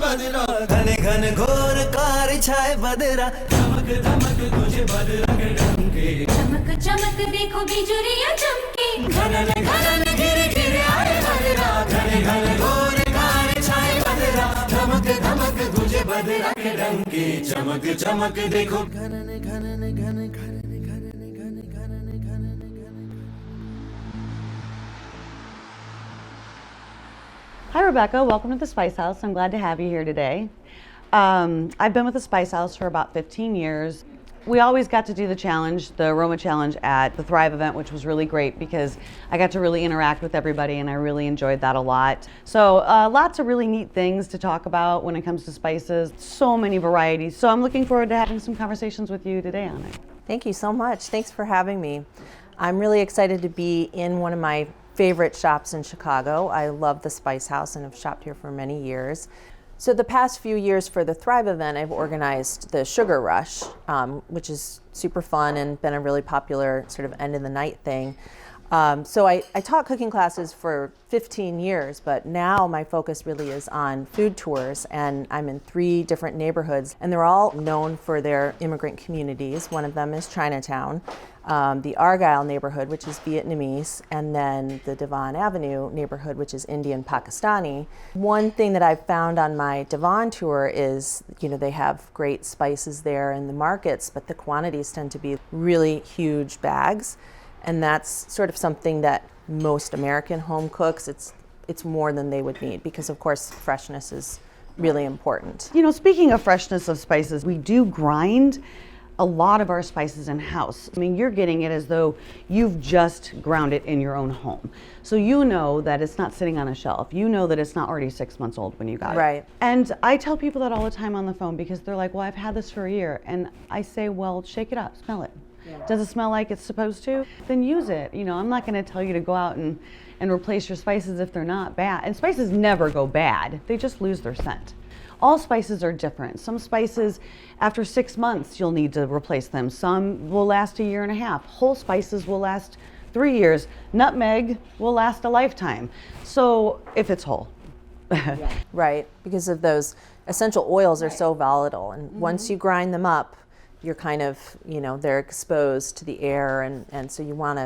बदरा घन घन घोर कार छाए बदरा धमक धमक तुझे बदरा के डंके चमक चमक देखो बिजुरियां चमके घनन घनन गिर गिर आए बदरा घन घन घोर कार छाए बदरा धमक धमक तुझे बदरा के डंके चमक चमक देखो घनन घनन घन घनन घनन घन घनन घनन घनन. Hi, Rebecca. Welcome to the Spice House. I'm glad to have you here today. I've been with the Spice House for about 15 years. We always got to do the challenge, the aroma challenge at the Thrive event, which was really great because I got to really interact with everybody and I really enjoyed that a lot. So lots of really neat things to talk about when it comes to spices, so many varieties. So I'm looking forward to having some conversations with you today on it. Thank you so much. Thanks for having me. I'm really excited to be in one of my favorite shops in Chicago. I love the Spice House and have shopped here for many years. So the past few years for the Thrive event, I've organized the Sugar Rush, which is super fun and been a really popular sort of end of the night thing. So I taught cooking classes for 15 years, but now my focus really is on food tours, and I'm in 3 different neighborhoods, and they're all known for their immigrant communities. One of them is Chinatown, the Argyle neighborhood, which is Vietnamese, and then the Devon Avenue neighborhood, which is Indian Pakistani. One thing that I've found on my Devon tour is, they have great spices there in the markets, but the quantities tend to be really huge bags. And that's sort of something that most American home cooks, it's more than they would need because, of course, freshness is really important. Speaking of freshness of spices, we do grind a lot of our spices in-house. I mean, you're getting it as though you've just ground it in your own home. So you know that it's not sitting on a shelf. You know that it's not already 6 months old when you got it. Right. And I tell people that all the time on the phone because they're like, well, I've had this for a year. And I say, well, shake it up, smell it. Yeah. Does it smell like it's supposed to? Then use it. I'm not going to tell you to go out and replace your spices if they're not bad. And spices never go bad. They just lose their scent. All spices are different. Some spices, after 6 months, you'll need to replace them. Some will last a year and a half. Whole spices will last 3 years. Nutmeg will last a lifetime. So if it's whole. Yeah. Right, because of those essential oils are so volatile. And once you grind them up, you're kind of, they're exposed to the air, and so you want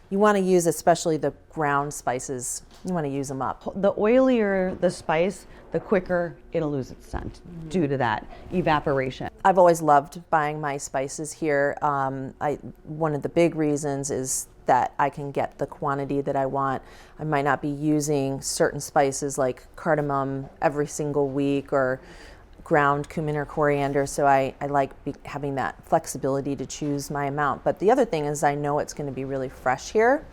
to use, especially the ground spices, you want to use them up. The oilier the spice, the quicker it'll lose its scent due to that evaporation. I've always loved buying my spices here. One of the big reasons is that I can get the quantity that I want. I might not be using certain spices like cardamom every single week or ground cumin or coriander, so I like having that flexibility to choose my amount. But the other thing is I know it's going to be really fresh here.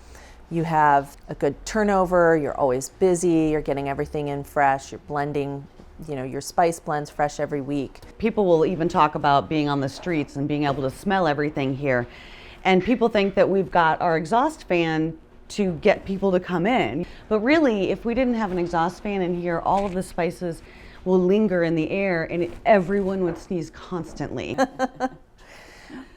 You have a good turnover, you're always busy, you're getting everything in fresh, you're blending, your spice blends fresh every week. People will even talk about being on the streets and being able to smell everything here. And people think that we've got our exhaust fan to get people to come in. But really, if we didn't have an exhaust fan in here, all of the spices will linger in the air and everyone would sneeze constantly.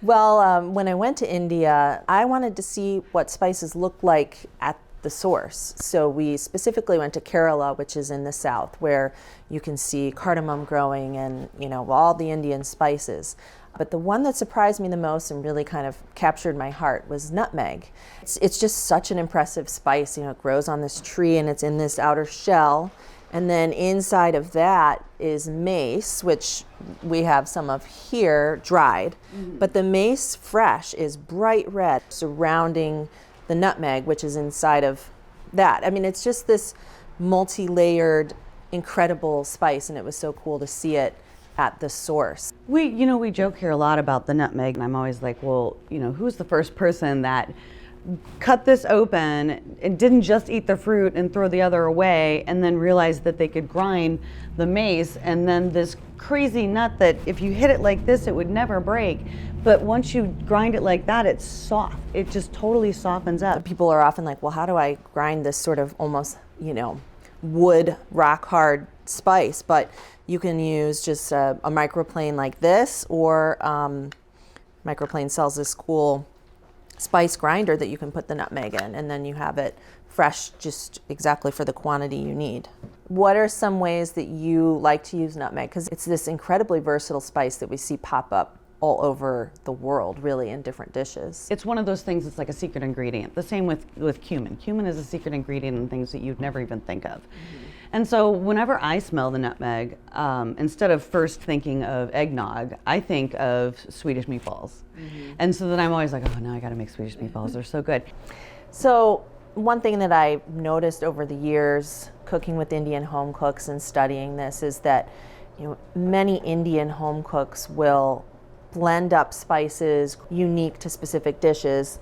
Well, when I went to India, I wanted to see what spices looked like at the source. So we specifically went to Kerala, which is in the south, where you can see cardamom growing and, all the Indian spices. But the one that surprised me the most and really kind of captured my heart was nutmeg. It's just such an impressive spice. It grows on this tree and it's in this outer shell. And then inside of that is mace, which we have some of here, dried. But the mace fresh is bright red surrounding the nutmeg, which is inside of that. I mean, it's just this multi-layered, incredible spice, and it was so cool to see it at the source. We joke here a lot about the nutmeg, and I'm always like, well, who's the first person that cut this open and didn't just eat the fruit and throw the other away and then realized that they could grind the mace, and then this crazy nut that if you hit it like this it would never break, but once you grind it like that it's soft. It just totally softens up. People are often like, well, how do I grind this sort of almost wood rock hard spice? But you can use just a microplane like this, or Microplane sells this cool spice grinder that you can put the nutmeg in, and then you have it fresh just exactly for the quantity you need. What are some ways that you like to use nutmeg? Because it's this incredibly versatile spice that we see pop up all over the world, really, in different dishes. It's one of those things that's like a secret ingredient. The same with cumin. Cumin is a secret ingredient in things that you'd never even think of. And so whenever I smell the nutmeg, instead of first thinking of eggnog, I think of Swedish meatballs. And so then I'm always like, oh, now I got to make Swedish meatballs. They're so good. So one thing that I noticed over the years cooking with Indian home cooks and studying this is that, you know, many Indian home cooks will blend up spices unique to specific dishes,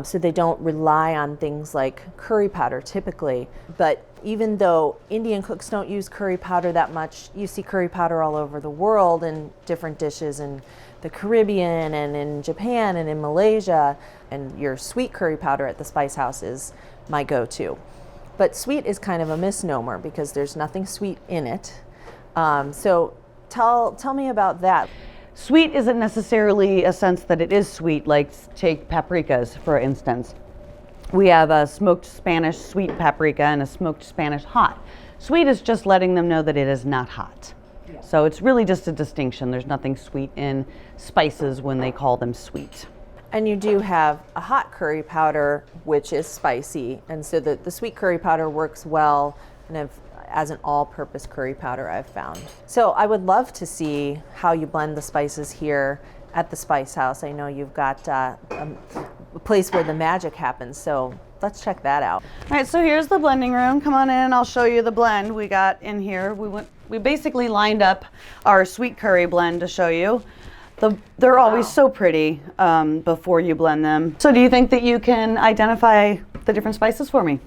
so they don't rely on things like curry powder typically. But even though Indian cooks don't use curry powder that much, you see curry powder all over the world in different dishes in the Caribbean and in Japan and in Malaysia. And your sweet curry powder at the Spice House is my go-to. But sweet is kind of a misnomer because there's nothing sweet in it. So tell me about that. Sweet isn't necessarily a sense that it is sweet, like take paprikas, for instance. We have a smoked Spanish sweet paprika and a smoked Spanish hot. Sweet is just letting them know that it is not hot. So it's really just a distinction. There's nothing sweet in spices when they call them sweet. And you do have a hot curry powder, which is spicy. And so the sweet curry powder works well as an all-purpose curry powder, I've found. So I would love to see how you blend the spices here at the Spice House. I know you've got a place where the magic happens, so let's check that out. All right, so here's the blending room. Come on in, I'll show you the blend we got in here. We basically lined up our sweet curry blend to show you. They're always so pretty before you blend them. So do you think that you can identify the different spices for me?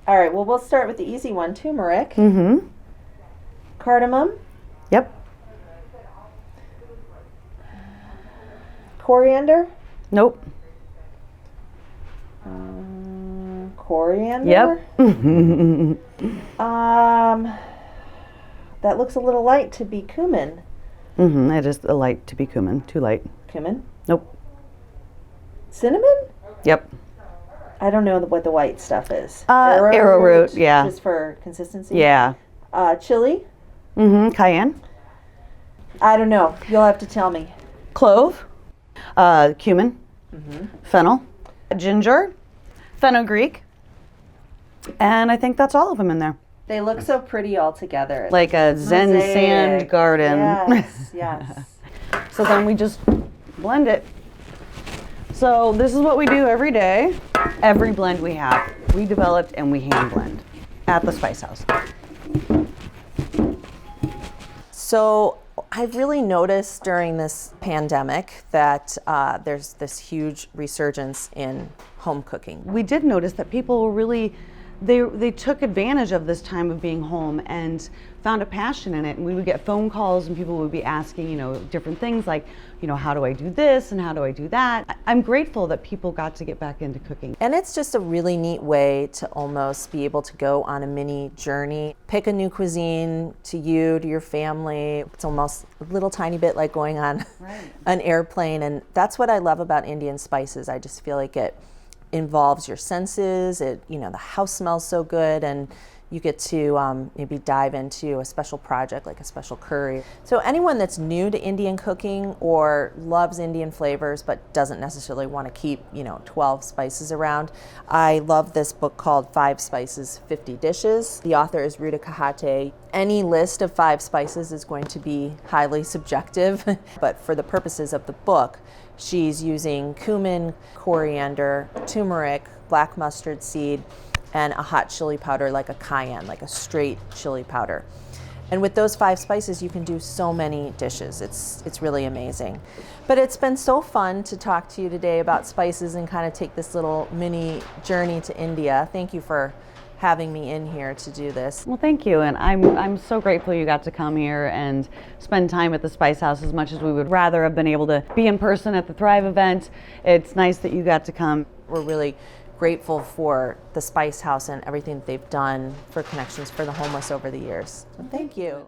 All right, well, we'll start with the easy one, turmeric. Cardamom. Yep. Coriander. Nope. Coriander. Yep. That looks a little light to be cumin. It is a light to be cumin. Too light. Cumin. Nope. Cinnamon. Yep. I don't know what the white stuff is. Arrowroot, yeah. Just for consistency. Yeah. Chili. Cayenne. I don't know. You'll have to tell me. Clove. Cumin. Fennel. Ginger. Fenugreek. And I think that's all of them in there. They look so pretty all together. Like a Zen Mosaic. sand garden. Yes, yes. So then we just blend it. So this is what we do every day. Every blend we have, we developed and we hand blend at the Spice House. So I've really noticed during this pandemic that there's this huge resurgence in home cooking. We did notice that people were really, they took advantage of this time of being home and found a passion in it. And we would get phone calls and people would be asking, different things like, how do I do this and how do I do that? I'm grateful that people got to get back into cooking. And it's just a really neat way to almost be able to go on a mini journey, pick a new cuisine to your family. It's almost a little tiny bit like going on an airplane. And that's what I love about Indian spices. I just feel like it involves your senses. The house smells so good, and you get to maybe dive into a special project like a special curry. So anyone that's new to Indian cooking or loves Indian flavors but doesn't necessarily want to keep 12 spices around, I love this book called 5 Spices, 50 Dishes. The author is Ruta Kahate. Any list of 5 spices is going to be highly subjective, but for the purposes of the book, she's using cumin, coriander, turmeric, black mustard seed, and a hot chili powder like a cayenne, like a straight chili powder. And with those 5 spices, you can do so many dishes. It's really amazing. But it's been so fun to talk to you today about spices and kind of take this little mini journey to India. Thank you for having me in here to do this. Well, thank you, and I'm so grateful you got to come here and spend time at the Spice House as much as we would rather have been able to be in person at the Thrive event. It's nice that you got to come. We're really grateful for the Spice House and everything that they've done for Connections for the Homeless over the years. So thank you.